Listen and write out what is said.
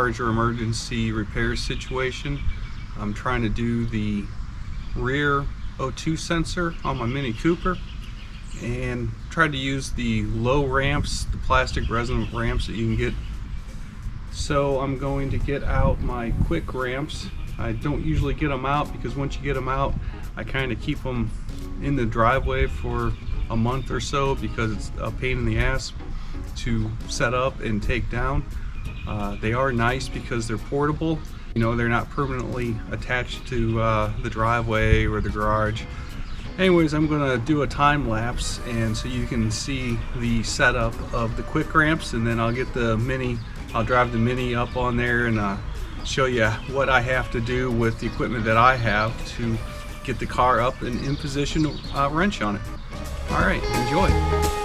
garage or emergency repair situation. I'm trying to do the rear O2 sensor on my Mini Cooper and tried to use the low ramps, the plastic resin ramps that you can get. So I'm going to get out my quick ramps. I don't usually get them out because once you get them out, I kind of keep them in the driveway for a month or so because it's a pain in the ass to set up and take down. They are nice because they're portable. You know, they're not permanently attached to the driveway or the garage. Anyways, I'm gonna do a time lapse, and so you can see the setup of the quick ramps, and then I'll get the Mini, I'll drive the Mini up on there and show you what I have to do with the equipment that I have to get the car up and in position to wrench on it. All right, enjoy.